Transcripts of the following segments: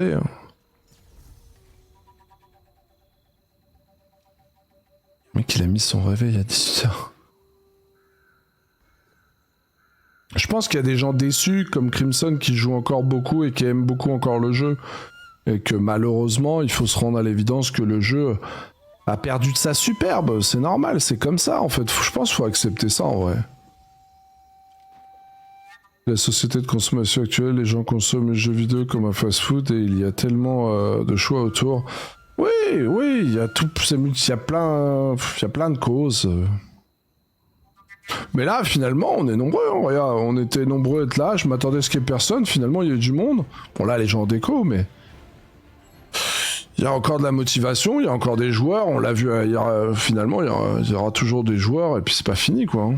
Le mec, il a mis son réveil à 18h. Je pense qu'il y a des gens déçus comme Crimson qui jouent encore beaucoup et qui aiment beaucoup encore le jeu. Et que malheureusement, il faut se rendre à l'évidence que le jeu a perdu de sa superbe. C'est normal, c'est comme ça en fait. Je pense qu'il faut accepter ça en vrai. La société de consommation actuelle, les gens consomment les jeux vidéo comme un fast-food et il y a tellement de choix autour. Oui, oui, il y a tout, il y a plein de causes. Mais là, finalement, on est nombreux. Hein, regarde, on était nombreux à être là. Je m'attendais à ce qu'il y ait personne. Finalement, il y a eu du monde. Bon, là, les gens en déco, mais il y a encore de la motivation. Il y a encore des joueurs. On l'a vu. Finalement, il y aura toujours des joueurs. Et puis, c'est pas fini, quoi. Hein.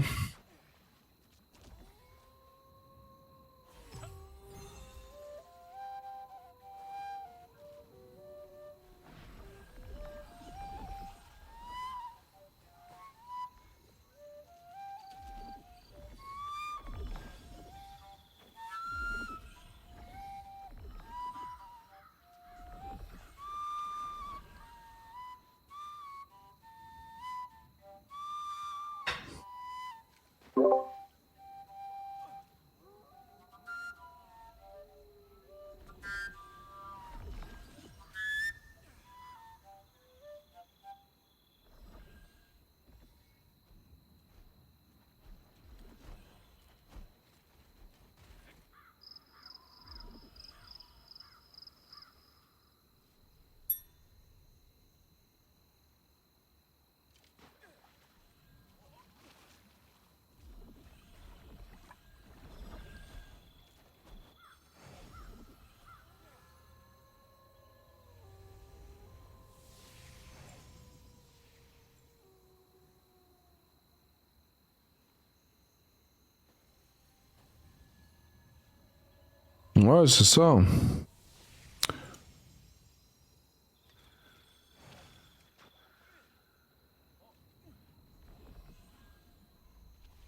Ouais, c'est ça.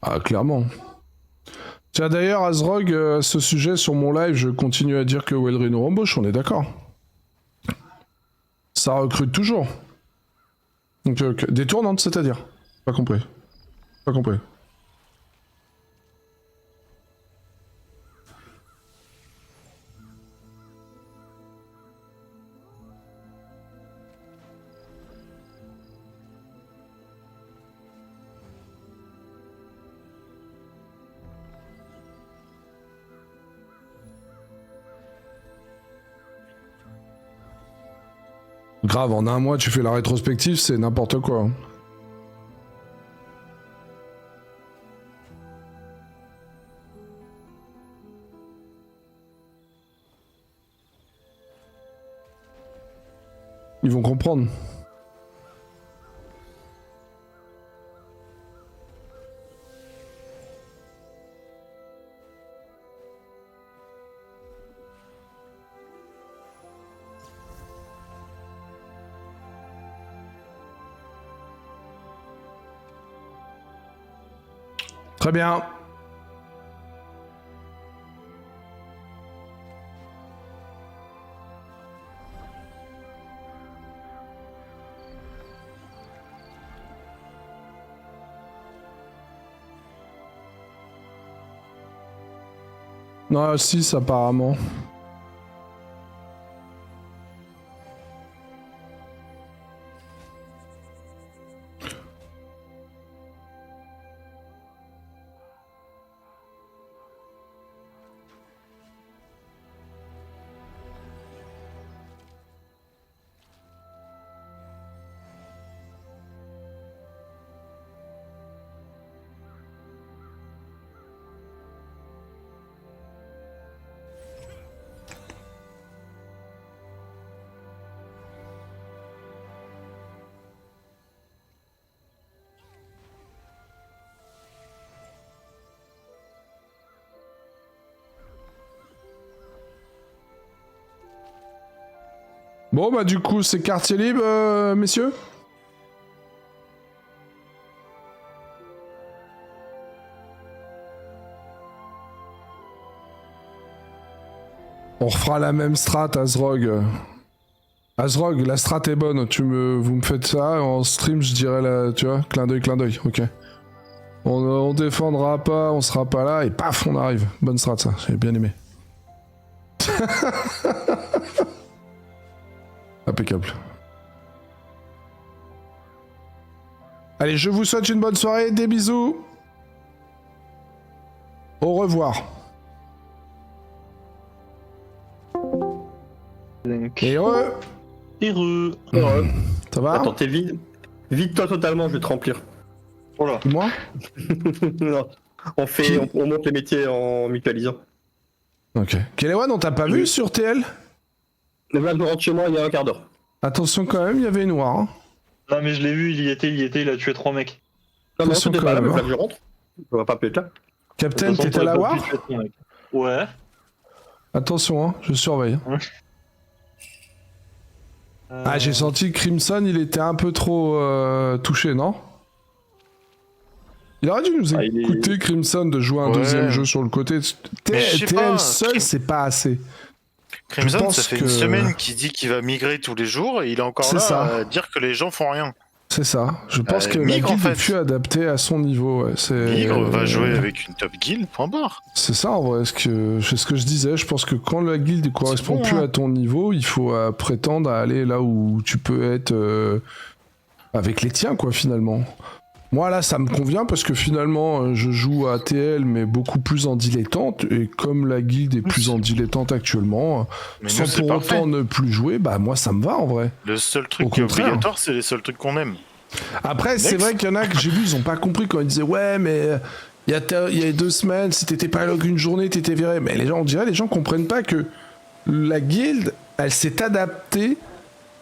Ah, clairement. Tiens, d'ailleurs, Azrog, à ce sujet, sur mon live, je continue à dire que Weldry nous embauche, on est d'accord. Ça recrute toujours. Donc, des tournantes, c'est-à-dire. Pas compris. Pas compris. Grave, en un mois, tu fais la rétrospective, c'est n'importe quoi. Hein. Ils vont comprendre. Très bien. Non, 6 apparemment. Bon, bah du coup, c'est quartier libre, messieurs. On refera la même strat, Azrog. Azrog, la strat est bonne. Vous me faites ça en stream, je dirais tu vois, clin d'œil, ok. On défendra pas, on sera pas là et paf, on arrive. Bonne strat ça, j'ai bien aimé. Impeccable. Allez, je vous souhaite une bonne soirée, des bisous. Au revoir. Et heureux. Ça va? Attends, t'es vide. Vide-toi totalement, je vais te remplir. Oh là. Moi? Non. On monte les métiers en mutualisant. Ok. Kelewan, on t'a pas vu sur TL? Là, je rentre chez moi il y a un quart d'heure. Attention quand même, il y avait noir. Hein. Non mais je l'ai vu, il y était, il a tué 3 mecs. Non, non, Attention c'était quand pas là, même, mais hein. là, je rentre. On va pas appeler là. Captain, De toute façon, t'étais à la t'aurais pas war? pu tuer 3 mecs. Ouais. Attention, hein, je surveille. Ah, j'ai senti que Crimson, il était un peu trop touché, non? Il aurait dû nous écouter, Crimson, de jouer un deuxième jeu sur le côté. TL seul, c'est pas assez. Crimson, ça fait une semaine qu'il dit qu'il va migrer tous les jours et il est encore là à dire que les gens font rien. C'est ça. Je pense que la Migre, guilde en fait. est plus adaptée à son niveau. Ouais. Migre va jouer avec une top guild, point barre. C'est ça en vrai, c'est ce que je disais. Je pense que quand la guilde ne correspond plus à ton niveau, il faut prétendre à aller là où tu peux être avec les tiens, quoi, finalement. Moi là, ça me convient parce que finalement, je joue à TL, mais beaucoup plus en dilettante. Et comme la guilde est plus en dilettante actuellement, Mais sans nous, pour autant ne plus jouer, bah moi ça me va en vrai. Le seul truc Au qui est contraire. obligatoire, c'est les seuls trucs qu'on aime. Après, c'est vrai qu'il y en a que j'ai vu, ils ont pas compris quand ils disaient ouais, mais il y a 2 semaines, si t'étais pas log une journée, t'étais viré. Mais les gens, on dirait, les gens comprennent pas que la guilde, elle s'est adaptée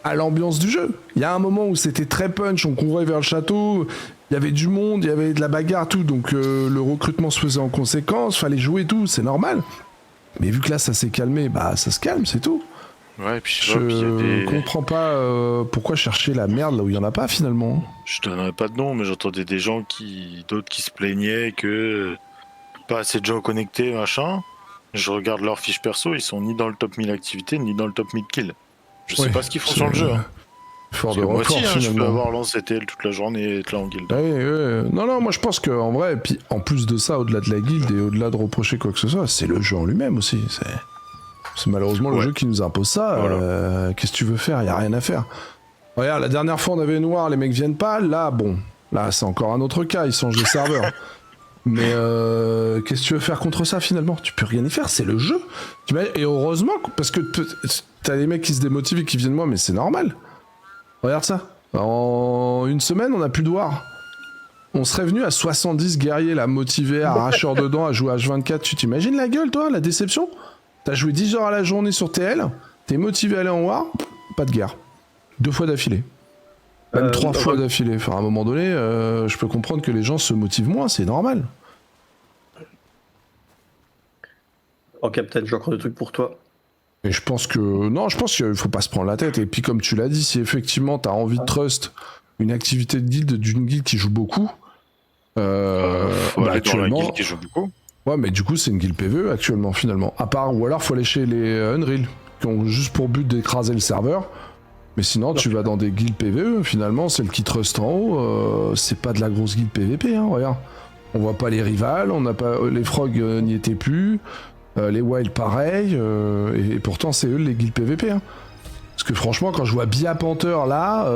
à l'ambiance du jeu. Il y a un moment où c'était très punch, on courait vers le château, il y avait du monde, il y avait de la bagarre, tout, donc le recrutement se faisait en conséquence, fallait jouer tout, c'est normal. Mais vu que là, ça s'est calmé, bah ça se calme, c'est tout. Ouais, et puis je sais pas, puis il y a des... comprends pas pourquoi chercher la merde là où il y en a pas finalement. Je donnerai pas de nom, mais j'entendais des gens d'autres qui se plaignaient que pas assez de gens connectés, machin. Je regarde leur fiche perso, ils sont ni dans le top 1000 activités, ni dans le top 1000 kills. Je sais pas ce qu'ils font sur le jeu. Hein. Fort Parce de que moi record aussi, hein, je peux finalement. avoir lancé TL toute la journée et être là en guilde. Ouais. Non, moi je pense que en vrai, et puis en plus de ça, au-delà de la guilde et au-delà de reprocher quoi que ce soit, c'est le jeu en lui-même aussi. C'est malheureusement le jeu qui nous impose ça. Voilà. Qu'est-ce que tu veux faire? Y a rien à faire. Regarde, la dernière fois on avait noir, les mecs viennent pas. Là, bon, là c'est encore un autre cas, ils changent de serveur. Mais qu'est-ce que tu veux faire contre ça finalement? Tu peux rien y faire, c'est le jeu. Et heureusement, parce que t'as des mecs qui se démotivent et qui viennent moi, mais c'est normal. Regarde ça. En une semaine, on a plus de war. On serait venu à 70 guerriers là, motivés, arracheurs de dents, à jouer H24. Tu t'imagines la gueule, toi, la déception? T'as joué 10 heures à la journée sur TL, t'es motivé à aller en war, pas de guerre. 2 fois d'affilée. Même 3 fois d'affilée. Enfin, à un moment donné, je peux comprendre que les gens se motivent moins, c'est normal. Oh, Captain, j'ai encore des trucs pour toi. Et je pense que... Non, je pense qu'il faut pas se prendre la tête. Et puis, comme tu l'as dit, si effectivement t'as envie de trust une activité de guilde d'une guilde qui joue beaucoup... Faut aller dans la actuellement... guilde qui joue beaucoup. Ouais, mais du coup, c'est une guilde PvE actuellement, finalement. À part, ou alors, faut aller chez les Unreal, qui ont juste pour but d'écraser le serveur. Mais sinon, tu vas dans des guildes PvE, finalement, celle qui trust en haut, c'est pas de la grosse guilde PvP, hein, regarde. On voit pas les rivales, on n'a pas... les frogs n'y étaient plus, les wild pareil, et pourtant, c'est eux les guildes PvP, hein. Parce que franchement, quand je vois Bia Panther là,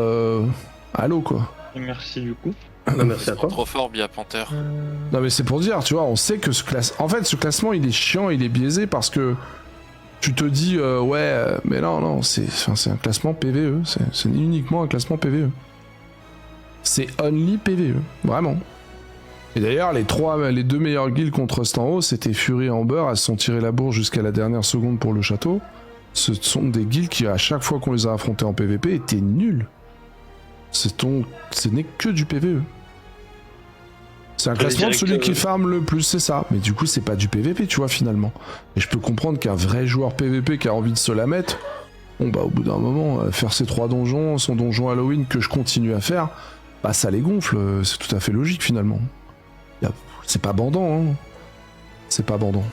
allô, quoi. Merci du coup. Non, merci à toi. Trop fort, Bia Panther. Non mais c'est pour dire, tu vois, on sait que en fait, ce classement, il est chiant, il est biaisé parce que tu te dis, mais non, c'est un classement PvE, c'est uniquement un classement PvE. C'est only PvE, vraiment. Et d'ailleurs, les 2 meilleures guildes contre Rust en haut, c'était Fury et Amber, elles se sont tirées la bourre jusqu'à la dernière seconde pour le château. Ce sont des guildes qui, à chaque fois qu'on les a affrontées en PvP, étaient nulles. Ce n'est que du PvE. C'est un classement de celui qui farm le plus, c'est ça. Mais du coup, c'est pas du PVP, tu vois, finalement. Et je peux comprendre qu'un vrai joueur PVP qui a envie de se la mettre, bon, bah, au bout d'un moment, faire ses 3 donjons, son donjon Halloween que je continue à faire, bah, ça les gonfle. C'est tout à fait logique, finalement. C'est pas bandant, hein. C'est pas bandant.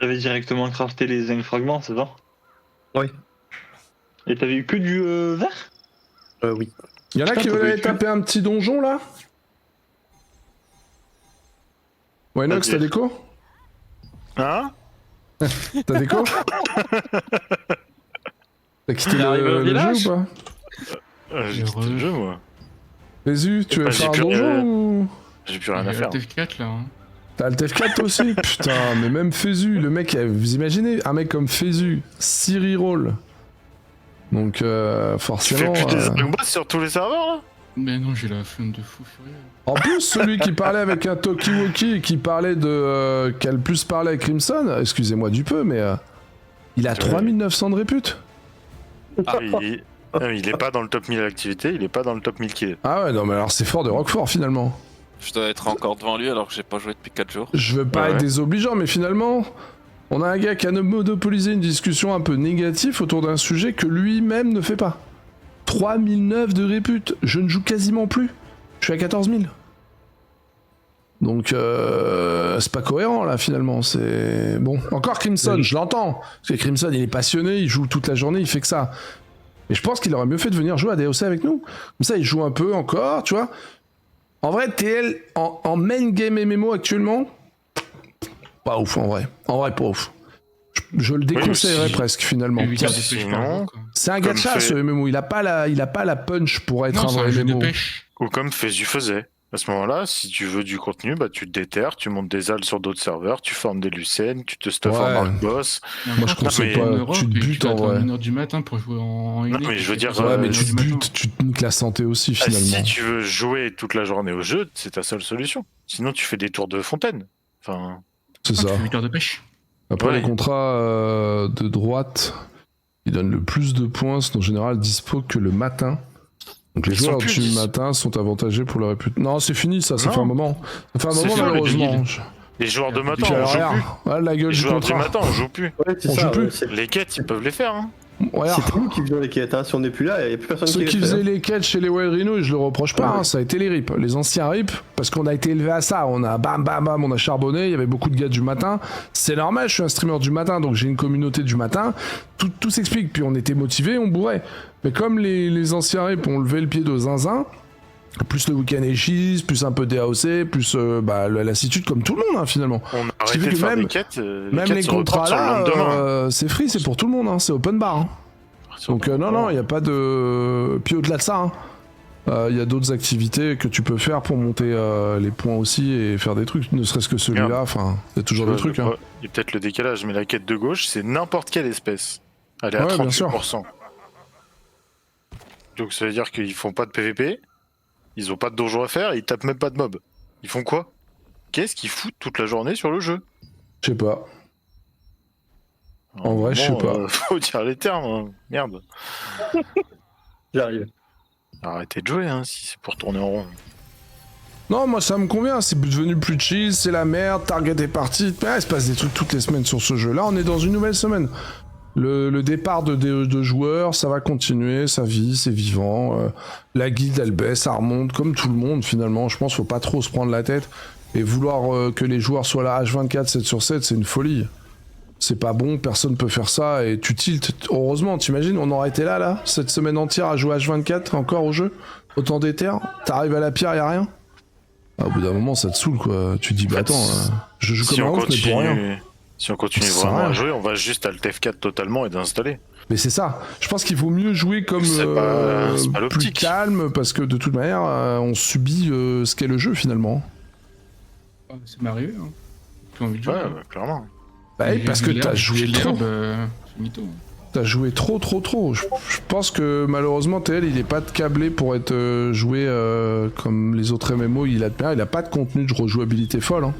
T'avais directement crafté les 5 fragments, c'est ça? Oui. Et t'avais eu que du vert? Oui. Il y en a Putain, qui t'as veulent aller vécu. taper un petit donjon là? Ouais, Nox, t'as C'est-à-dire déco? Hein? T'as déco? T'as quitté Il arrive au le jeu village ou pas? J'ai Heureux. quitté le jeu, moi. Jésus, tu veux Bah, faire j'ai un plus donjon rien- ou... J'ai plus rien à faire. TF4 là. Hein. T'as le TF4 toi aussi? Putain, mais même Fézu, le mec, vous imaginez un mec comme Fézu, 6 reroll. Donc Tu fais forcément... plus des boss sur tous les serveurs, là? Mais non, j'ai la flemme de fou furieux. En plus, celui qui parlait avec un Talkie-Walkie et qui parlait de... qui a le plus parlé avec Crimson, excusez-moi du peu, mais... il a Ouais. 3900 de répute. Non, mais il est pas dans le top 1000 activité, il est pas dans le top 1000 kills. Ah ouais, non mais alors c'est fort de Roquefort finalement. Je dois être encore devant lui alors que j'ai pas joué depuis 4 jours. Je veux pas Ouais. être désobligeant, mais finalement, on a un gars qui a monopolisé une discussion un peu négative autour d'un sujet que lui-même ne fait pas. 3009 de répute, je ne joue quasiment plus. Je suis à 14 000. Donc c'est pas cohérent là finalement, c'est... Bon, encore Crimson, je l'entends. Parce que Crimson il est passionné, il joue toute la journée, il fait que ça. Et je pense qu'il aurait mieux fait de venir jouer à DOC avec nous. Comme ça il joue un peu encore, tu vois. En vrai, TL en main game MMO actuellement, pas ouf en vrai. En vrai, pas ouf. Je le déconseillerais aussi. presque finalement. 8 heures de sinon, pêche par jour, quoi. C'est un comme gacha fait- ce MMO, il a pas la punch pour être Non, c'est un un vrai jeu de MMO. pêche. Ou comme Fezu faisait. À ce moment-là, si tu veux du contenu, bah tu te déterres, tu montes des halles sur d'autres serveurs, tu formes des lucènes, tu te stuffes Ouais. en arc boss. Et Moi, je encore, conseille t'es pas, en Europe tu te et butes, dois en attendre vrai. 1h du matin pour jouer en Non, élite, mais je veux et dire, c'est Ouais, mais 1h tu du te matin. butes, tu te niques la santé aussi Ah, finalement. si tu veux jouer toute la journée au jeu, c'est ta seule solution. Sinon, tu fais des tours de fontaine. Enfin, C'est Ah, ça. tu fais 8 heures de pêche. Après Ouais. les contrats de droite, ils donnent le plus de points, sont en général dispo que le matin. Donc les Ils sont joueurs plus du dis- matin sont avantagés pour leur réputation. Non, c'est fini ça, ça Non. fait un moment. Ça fait un C'est moment fini, les malheureusement. guildes. les joueurs de Et matin, Puis on alors joue regarde, plus. voilà la gueule Les du joueurs du contrat. matin, on joue plus. Ouais, c'est On ça. joue plus. ouais, c'est- Les quêtes, ils peuvent les faire. Hein. Regarde. C'était nous qui faisions les quêtes, hein. Si on n'est plus là, il n'y a plus personne Ceux qui qui les fait. faisaient hein. les quêtes chez les Wild Rhino, et je le reproche pas, Ouais. hein, ça a été les rips. Les anciens rips, parce qu'on a été élevé à ça. On a bam bam bam, on a charbonné, il y avait beaucoup de gars du matin. C'est normal, je suis un streamer du matin, donc j'ai une communauté du matin. Tout s'explique, puis on était motivés, on bourrait. Mais comme les anciens rips ont levé le pied de zinzin, plus le week-end Aegis, plus un peu DAOC, plus la lassitude, comme tout le monde hein, finalement. On a Ce qui fait arrêté de que faire même- des quêtes. Même quêtes les se reportent contrats sur le là, lendemain. c'est free, c'est pour tout le monde, hein, c'est open bar. Hein. Donc non, il n'y a pas de... Puis au-delà de ça, il y a d'autres activités que tu peux faire pour monter les points aussi et faire des trucs, ne serait-ce que celui-là, Regarde. enfin, il y a toujours des trucs. Hein. Ouais, il y a peut-être le décalage, mais la quête de gauche, c'est n'importe quelle espèce. Elle est à Ouais, bien sûr. 38%. Donc ça veut dire qu'ils font pas de PVP, ils ont pas de donjon à faire, et ils tapent même pas de mobs. Ils font quoi? Qu'est-ce qu'ils foutent toute la journée sur le jeu? Je sais pas. En vrai, je sais Bon, pas. faut dire les termes, hein. Merde. J'arrive. Arrêtez de jouer, hein, si c'est pour tourner en rond. Non, moi ça me convient, c'est devenu plus chill, c'est la merde, Target est parti. Ouais, il se passe des trucs toutes les semaines sur ce jeu. Là, on est dans une nouvelle semaine. Le départ de joueurs, ça va continuer, ça vit, c'est vivant. La guilde, elle baisse, ça remonte, comme tout le monde finalement. Je pense qu'il faut pas trop se prendre la tête. Et vouloir que les joueurs soient là H24, 7 sur 7, c'est une folie. C'est pas bon, personne peut faire ça, et tu tiltes. Heureusement, t'imagines, on aurait été là, cette semaine entière à jouer H24 encore au jeu. Autant d'éther, t'arrives à la pierre, y'a rien. Ah, au bout d'un moment, ça te saoule quoi. Tu te dis, bah attends, je joue Si comme un on ouf, mais pour rien. continue, si on continue Ça sert à vraiment rien. à jouer, on va juste alt F4 totalement et d'installer. Mais c'est ça. Je pense qu'il vaut mieux jouer comme C'est pas plus l'optique. calme, parce que de toute manière, on subit ce qu'est le jeu finalement. Ah, ça m'est arrivé. Hein. Plus envie de jouer. Ouais, hein. bah, clairement. Bah oui, J'ai parce vu que l'herbe, t'as joué j'ai trop. l'herbe, c'est mytho. Hein. T'as joué trop. Je pense que malheureusement TL il est pas câblé pour être joué comme les autres MMO. Il a pas de contenu de rejouabilité folle. Hein.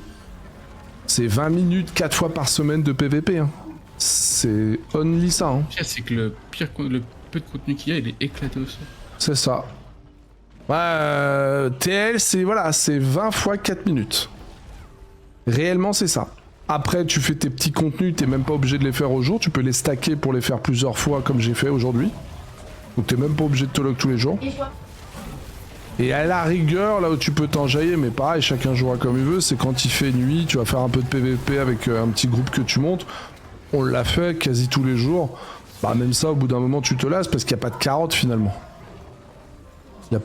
C'est 20 minutes 4 fois par semaine de PVP. Hein. C'est only ça. Hein. Le pire, c'est que le peu de contenu qu'il y a, il est éclaté aussi. C'est ça. Ouais, TL c'est 20 fois 4 minutes. Réellement c'est ça. Après, tu fais tes petits contenus, t'es même pas obligé de les faire au jour, tu peux les stacker pour les faire plusieurs fois comme j'ai fait aujourd'hui. Donc t'es même pas obligé de te log tous les jours. Et à la rigueur, là où tu peux t'enjailler, mais pareil, chacun jouera comme il veut, c'est quand il fait nuit, tu vas faire un peu de PVP avec un petit groupe que tu montes. On l'a fait quasi tous les jours. Bah même ça, au bout d'un moment, tu te lasses parce qu'il n'y a pas de carotte finalement. Il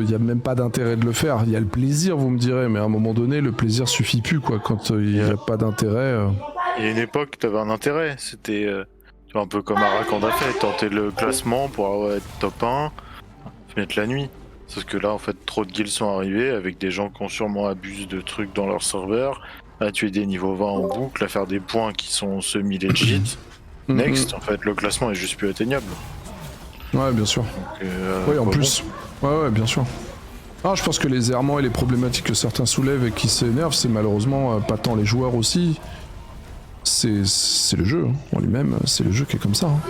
n'y a même pas d'intérêt de le faire. Il y a le plaisir, vous me direz, mais à un moment donné, le plaisir suffit plus, quoi. Quand il n'y a pas d'intérêt... Il y a une époque, t'avais un intérêt. C'était tu vois, un peu comme Arakan a fait, tenter le classement pour être top 1, mettre la nuit. Sauf que là, en fait, trop de guilds sont arrivés avec des gens qui ont sûrement abusé de trucs dans leur serveur, à tuer des niveaux 20 en boucle, à faire des points qui sont semi-legit. Next, en fait, le classement est juste plus atteignable. Ouais, bien sûr. Donc, oui, en bah plus. Ouais, bien sûr. Ah, je pense que les errements et les problématiques que certains soulèvent et qui s'énervent, c'est malheureusement pas tant les joueurs aussi. C'est le jeu, hein. En lui-même, c'est le jeu qui est comme ça. Hein.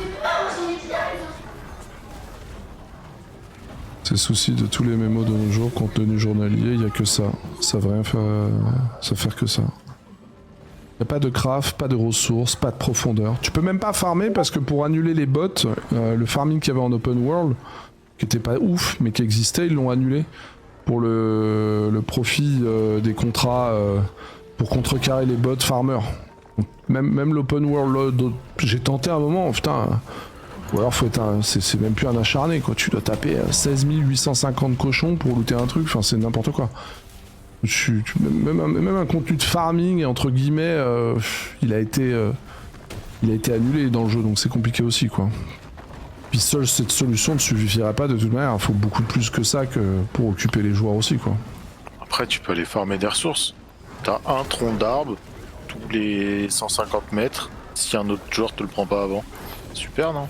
C'est le souci de tous les mémos de nos jours, contenu journalier, il n'y a que ça. Ça veut rien faire que ça. Il n'y a pas de craft, pas de ressources, pas de profondeur. Tu peux même pas farmer parce que pour annuler les bots, le farming qu'il y avait en open world, qui était pas ouf, mais qui existait, ils l'ont annulé pour le profit des contrats pour contrecarrer les bots farmers. Donc, même l'open world, j'ai tenté un moment, putain. Ou alors faut être c'est même plus un acharné quoi, tu dois taper 16 850 cochons pour looter un truc, enfin c'est n'importe quoi. Même un contenu de farming entre guillemets, il a été annulé dans le jeu, donc c'est compliqué aussi quoi. Puis seule cette solution ne suffirait pas de toute manière, il faut beaucoup plus que ça que pour occuper les joueurs aussi quoi. Après, tu peux aller farmer des ressources. T'as un tronc d'arbre tous les 150 mètres si un autre joueur te le prend pas avant. Super, non?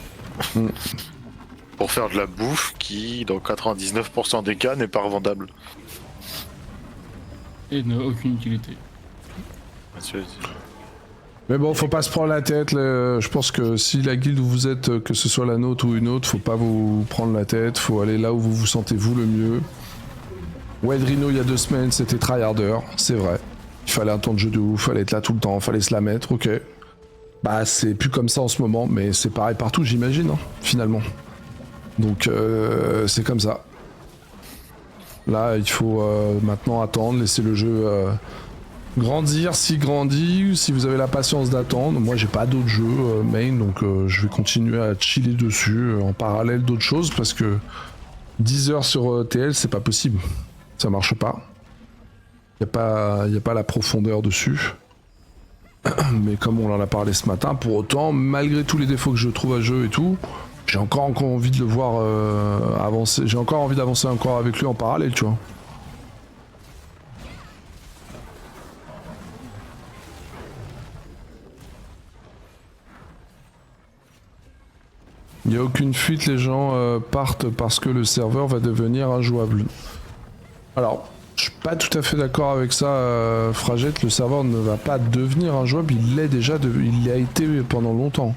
Pour faire de la bouffe qui, dans 99% des cas, n'est pas revendable. Et n'a aucune utilité. Mais bon, faut pas se prendre la tête. Je pense que si la guilde où vous êtes, que ce soit la nôtre ou une autre, faut pas vous prendre la tête. Faut aller là où vous vous sentez vous le mieux. Wild Rhino il y a 2 semaines, c'était tryharder, c'est vrai. Il fallait un temps de jeu de ouf, fallait être là tout le temps, fallait se la mettre, ok. Bah c'est plus comme ça en ce moment, mais c'est pareil partout j'imagine, hein, finalement. Donc c'est comme ça. Là il faut maintenant attendre, laisser le jeu grandir s'il grandit, si vous avez la patience d'attendre. Moi j'ai pas d'autres jeux main, donc je vais continuer à chiller dessus en parallèle d'autres choses, parce que 10 heures sur TL c'est pas possible. Ça marche pas. Y a pas la profondeur dessus. Mais comme on en a parlé ce matin, pour autant, malgré tous les défauts que je trouve à jeu et tout, j'ai encore envie de le voir avancer. J'ai encore envie d'avancer encore avec lui en parallèle, tu vois. Il n'y a aucune fuite, les gens partent parce que le serveur va devenir injouable. Alors, je suis pas tout à fait d'accord avec ça, Fragette. Le serveur ne va pas devenir injouable, il l'est déjà, il l'a été pendant longtemps.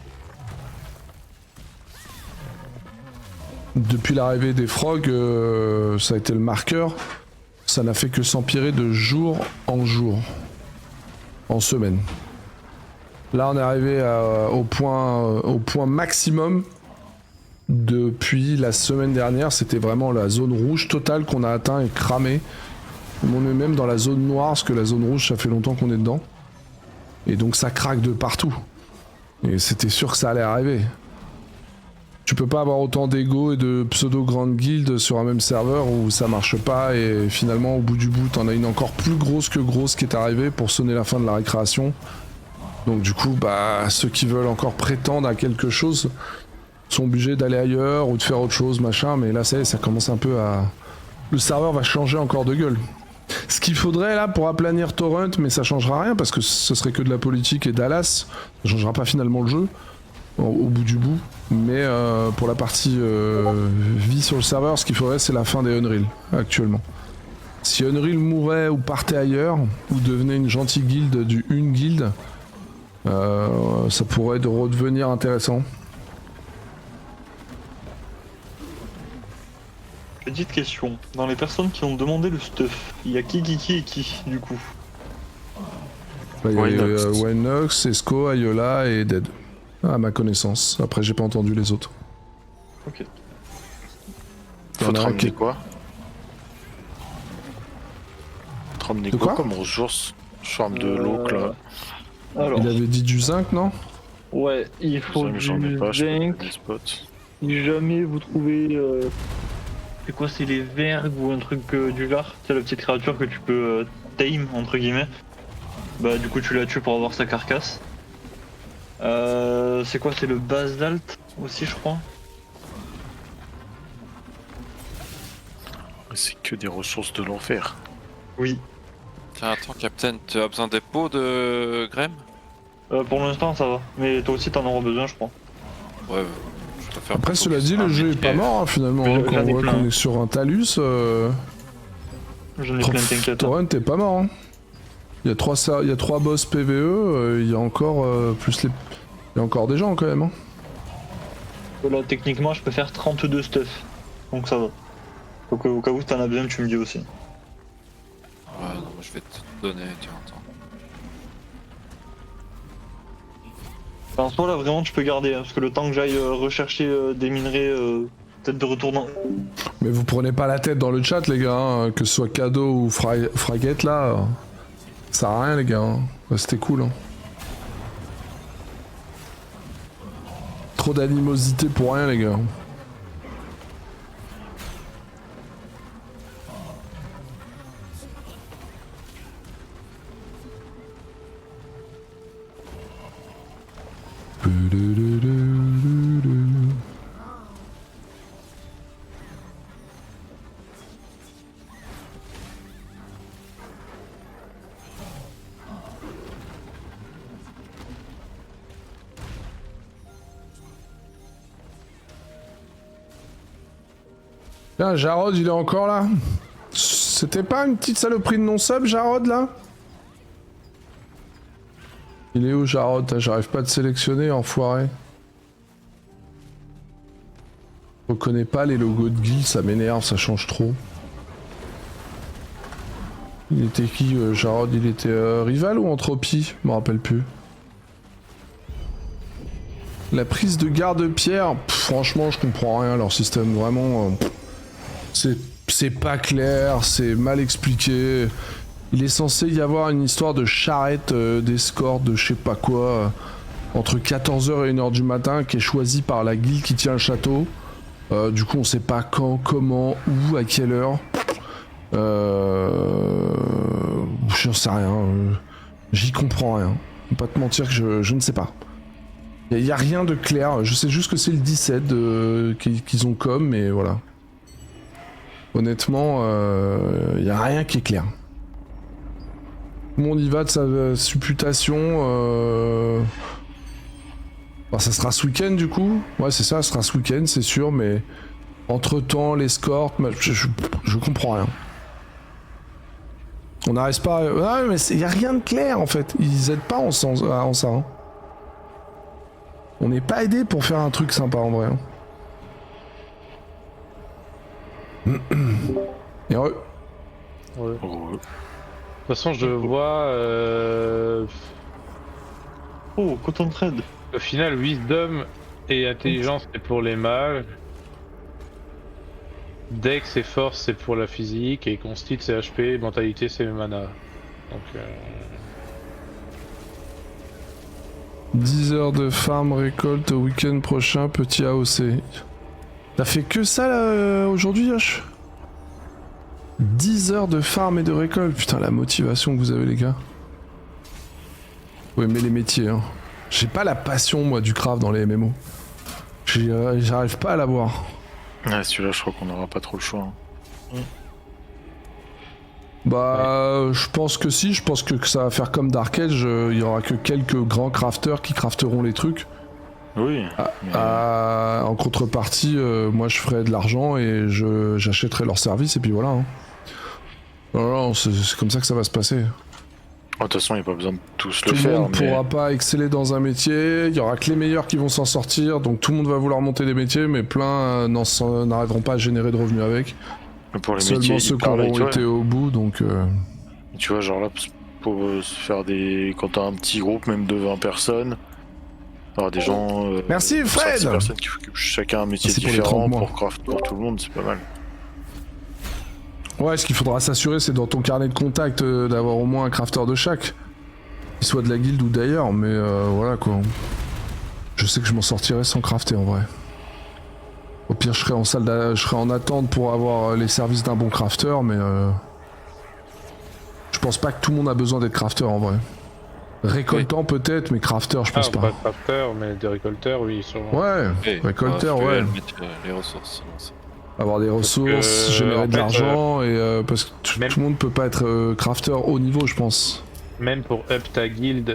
Depuis l'arrivée des frogs, ça a été le marqueur. Ça n'a fait que s'empirer de jour en jour, en semaine. Là, on est arrivé au point maximum. Depuis la semaine dernière, c'était vraiment la zone rouge totale qu'on a atteint et cramé. On est même dans la zone noire, parce que la zone rouge, ça fait longtemps qu'on est dedans. Et donc ça craque de partout. Et c'était sûr que ça allait arriver. Tu peux pas avoir autant d'ego et de pseudo-grandes guildes sur un même serveur où ça marche pas, et finalement au bout du bout, t'en as une encore plus grosse que grosse qui est arrivée pour sonner la fin de la récréation. Donc du coup, bah ceux qui veulent encore prétendre à quelque chose sont obligés d'aller ailleurs ou de faire autre chose, machin, mais là ça commence un peu à... Le serveur va changer encore de gueule. Ce qu'il faudrait là pour aplanir Torrent, mais ça changera rien parce que ce serait que de la politique et Dallas, ça changera pas finalement le jeu, au bout du bout, mais pour la partie vie sur le serveur, ce qu'il faudrait c'est la fin des Unreal, actuellement. Si Unreal mourait ou partait ailleurs, ou devenait une gentille guilde du une guilde, ça pourrait redevenir intéressant. Petite question, dans les personnes qui ont demandé le stuff, il y a qui et qui du coup? Bah, il y a Winox, Esco, Ayola et Dead, à ma connaissance. Après j'ai pas entendu les autres. Ok. Faut te ramener quoi? ramener De quoi quoi comme ressource? Je rame de l'eau, là. Alors, Il avait dit du zinc, non? ouais, il faut du J'en ai pas, je peux zinc. trouver des spots. Si jamais vous trouvez. C'est quoi, c'est les vergues ou un truc du genre? C'est la petite créature que tu peux tame, entre guillemets. Bah, du coup, tu la tues pour avoir sa carcasse. C'est quoi, c'est le basalte aussi, je crois. C'est que des ressources de l'enfer. Oui. Tiens, attends, Captain, tu as besoin des pots de Grême? Pour l'instant, ça va. Mais toi aussi, t'en auras besoin, je crois. Ouais, je préfère. Après, plutôt cela qu'il dit, soit le jeu est indiqué. pas mort, hein, finalement. Mais Hein, j'en quand ai on voit plein. qu'on est sur un Talus, J'en ai plein, t'inquiète. Torrent t'es pas mort. Hein. Il y a 3 boss PVE, il y a encore il y a encore des gens quand même. Hein. Là, techniquement, je peux faire 32 stuff. Donc ça va. Donc au cas où t'en as besoin, tu me dis aussi. Ouais, non, moi je vais te donner, tiens, attends. Enfin, ce là vraiment, tu peux garder. Hein, parce que le temps que j'aille rechercher des minerais, peut-être de retour dans. Mais vous prenez pas la tête dans le chat, les gars, hein, que ce soit cadeau ou fraguette là. Ça sert à rien, les gars. Hein. C'était cool. Hein. Trop d'animosité pour rien, les gars. Tiens, Jarod, il est encore là. C'était pas une petite saloperie de non-sub, Jarod, là? Il est où, Jarod? J'arrive pas à te sélectionner, enfoiré. Je reconnais pas les logos de guild, ça m'énerve, ça change trop. Il était qui, Jarod? Il était rival ou entropie? Je me rappelle plus. La prise de garde-pierre, franchement, je comprends rien, leur système, vraiment... C'est pas clair, c'est mal expliqué. Il est censé y avoir une histoire de charrette d'escorte, de je sais pas quoi, entre 14h et 1h du matin, qui est choisie par la guilde qui tient le château. Du coup, on sait pas quand, comment, où, à quelle heure. J'en sais rien. J'y comprends rien. Je vais pas te mentir que je ne sais pas. Il y a rien de clair. Je sais juste que c'est le 17 qu'ils ont comme, mais voilà. Honnêtement, il n'y a rien qui est clair. Tout le monde y va de sa supputation. Bah, ça sera ce week-end du coup. Ouais, c'est ça, ça sera ce week-end, c'est sûr, mais entre-temps, l'escorte, je comprends rien. On n'arrive pas... Ouais, mais il n'y a rien de clair en fait. Ils aident pas en ça. Hein. On n'est pas aidé pour faire un truc sympa en vrai. Hein. Et Ouais. Oh, De toute façon, je vois. Oh, coton trade. Au final, Wisdom et Intelligence, c'est pour les mages. Dex et Force, c'est pour la physique. Et Constitute, c'est HP. Mentalité, c'est mana. Donc. 10 heures de farm récolte au week-end prochain, petit AOC. T'as fait que ça là aujourd'hui, Yosh? 10 heures de farm et de récolte. Putain, la motivation que vous avez, les gars. Vous aimez les métiers, hein. J'ai pas la passion, moi, du craft dans les MMO. J'arrive pas à l'avoir. Ouais, celui-là, je crois qu'on n'aura pas trop le choix. Hein. Bah, je pense que si. Je pense que ça va faire comme Dark Age. Il y aura que quelques grands crafters qui crafteront les trucs. Oui. En contrepartie, moi je ferai de l'argent et j'achèterai leurs services et puis voilà. Hein. Non, c'est comme ça que ça va se passer. De toute façon, il n'y a pas besoin de tous Tout le le faire. monde pourra pas exceller dans un métier, il y aura que les meilleurs qui vont s'en sortir, donc tout le monde va vouloir monter des métiers, mais plein n'arriveront pas à générer de revenus avec. Pour les Seulement métiers, ceux qui pareil, auront été au bout, donc... Tu vois, genre là, pour se faire des... Quand t'as un petit groupe, même de 20 personnes, avoir des gens... Merci, Fred 5-6 personnes qui occupent chacun un métier C'est pour les 30 différent mois. pour craft pour tout le monde, c'est pas mal. Ouais, ce qu'il faudra s'assurer, c'est dans ton carnet de contact d'avoir au moins un crafter de chaque. Qu'il soit de la guilde ou d'ailleurs, mais voilà quoi. Je sais que je m'en sortirai sans crafter en vrai. Au pire, je serai en attente pour avoir les services d'un bon crafter, mais je pense pas que tout le monde a besoin d'être crafter en vrai. Récoltant peut-être, mais crafter, je pense Pas pas. crafter, mais des récolteurs, oui, sûrement. Ouais, Et, récolteur, tu peux ouais. mettre les ressources. sinon c'est- Avoir des ressources, générer en de fait, l'argent, et parce que tout même- le monde peut pas être crafter haut niveau, je pense. Même pour up ta guilde,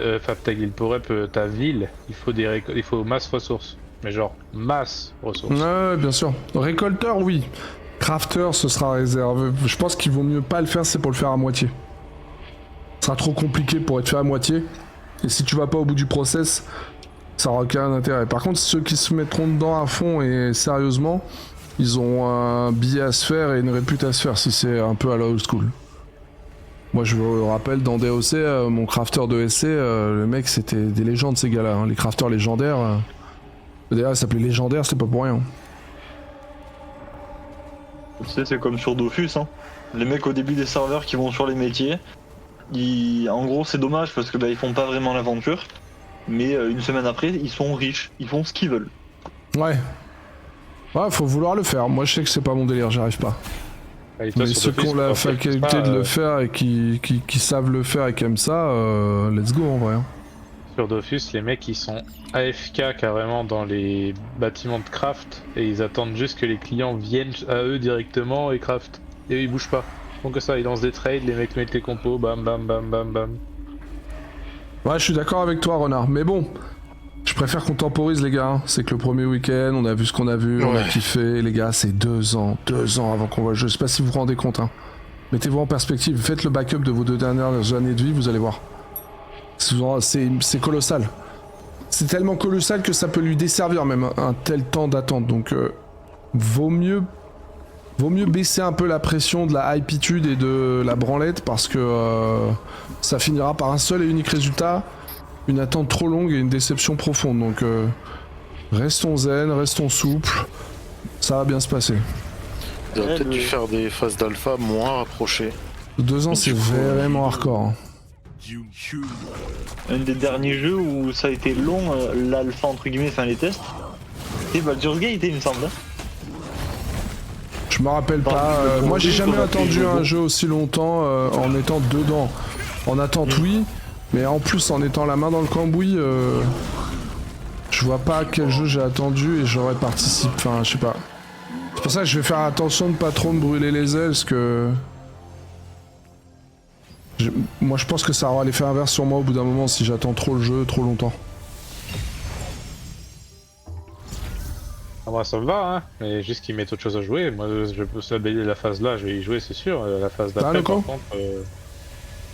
pour up ta ville, il faut masse ressources. Mais genre, masse ressources. Ouais, bien sûr. Récolteur, oui. Crafter, ce sera réservé. Je pense qu'il vaut mieux pas le faire, c'est pour le faire à moitié. Ce sera trop compliqué pour être fait à moitié. Et si tu vas pas au bout du process, ça aura aucun intérêt. Par contre, ceux qui se mettront dedans à fond et sérieusement, ils ont un billet à se faire et une répute à se faire si c'est un peu à la old school. Moi, je me rappelle dans DOC, mon crafter de SC, le mec, c'était des légendes, ces gars-là. Hein. Les crafters légendaires. D'ailleurs, ça s'appelait légendaire, c'était pas pour rien. Tu sais, c'est comme sur Dofus, hein. Les mecs au début des serveurs qui vont sur les métiers, en gros, c'est dommage parce que ils font pas vraiment l'aventure. Mais une semaine après, ils sont riches, ils font ce qu'ils veulent. Ouais. Ouais, faut vouloir le faire. Moi, je sais que c'est pas mon délire, j'arrive pas. Et toi, Mais sur ceux Dofus, qui ont la en fait, faculté pas, de le faire et qui savent le faire et qui aiment ça, let's go en vrai. Hein. Sur Dofus, les mecs ils sont AFK carrément dans les bâtiments de craft et ils attendent juste que les clients viennent à eux directement et craft. Et eux ils bougent pas. Donc ça, ils lancent des trades, les mecs mettent les compos, bam bam bam bam bam. Ouais, je suis d'accord avec toi, Renard. Mais bon, je préfère qu'on temporise, les gars. Hein. C'est que le premier week-end, on a vu ce qu'on a vu, on a Ouais. kiffé. Les gars, c'est 2 ans avant qu'on voit le jeu. Je sais pas si vous vous rendez compte. Hein. Mettez-vous en perspective, faites le backup de vos 2 dernières années de vie, vous allez voir. C'est colossal. C'est tellement colossal que ça peut lui desservir même un tel temps d'attente. Donc, vaut mieux baisser un peu la pression de la hypitude et de la branlette parce que ça finira par un seul et unique résultat, une attente trop longue et une déception profonde. Donc restons zen, restons souples, ça va bien se passer. Ils auraient Ouais, peut-être le- dû faire des phases d'alpha moins rapprochées. 2 ans c'est Du coup, vraiment hardcore. Hein. Un des derniers jeux où ça a été long, l'alpha entre guillemets, enfin les tests, c'est Baldur's Gate, il me semble. Hein. Je me rappelle pas, moi j'ai jamais attendu un jeu aussi longtemps en étant dedans. En attente oui, mais en plus en étant la main dans le cambouis, je vois pas quel jeu j'ai attendu et j'aurais participé, enfin je sais pas. C'est pour ça que je vais faire attention de pas trop me brûler les ailes parce que... Moi je pense que ça aura l'effet inverse sur moi au bout d'un moment si j'attends trop le jeu trop longtemps. Ah bah ça me va, hein, mais juste qu'ils mettent autre chose à jouer. Moi je peux se labeller la phase là, je vais y jouer c'est sûr. La phase d'après le par coup contre,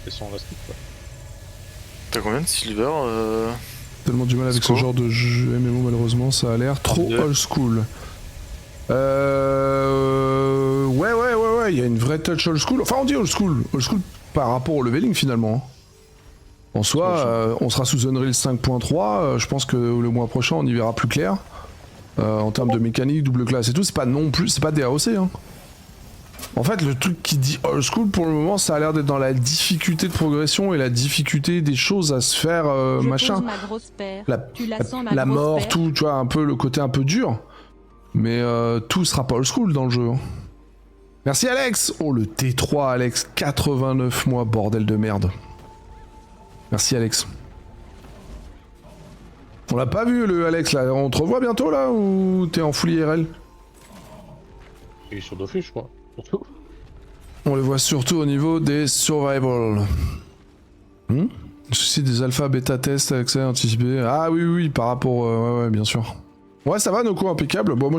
ils sont là skip quoi. T'as combien de silver Tellement du mal avec ce Score. genre de jeu MMO malheureusement, ça a l'air trop 32. old school. Ouais, il y a une vraie touch old school. Enfin on dit old school par rapport au leveling finalement. En soi, on sera sous Unreal 5.3, je pense que le mois prochain on y verra plus clair. En termes de mécanique, double classe et tout, c'est pas non plus, c'est pas DAOC hein. En fait, le truc qui dit old school pour le moment, ça a l'air d'être dans la difficulté de progression et la difficulté des choses à se faire, machin. La mort, tout, tu vois, un peu le côté un peu dur. Mais tout sera pas old school dans le jeu. Hein. Merci Alex. Oh le T3 Alex, 89 mois, bordel de merde. Merci Alex. On l'a pas vu le Alex là, on te revoit bientôt là ou t'es en full IRL? Il est sur Dofus je crois, surtout. On le voit surtout au niveau des survival. Souci des alpha bêta tests accès anticipé. Ah oui par rapport ouais bien sûr. Ouais ça va Noko impeccable. Bon moi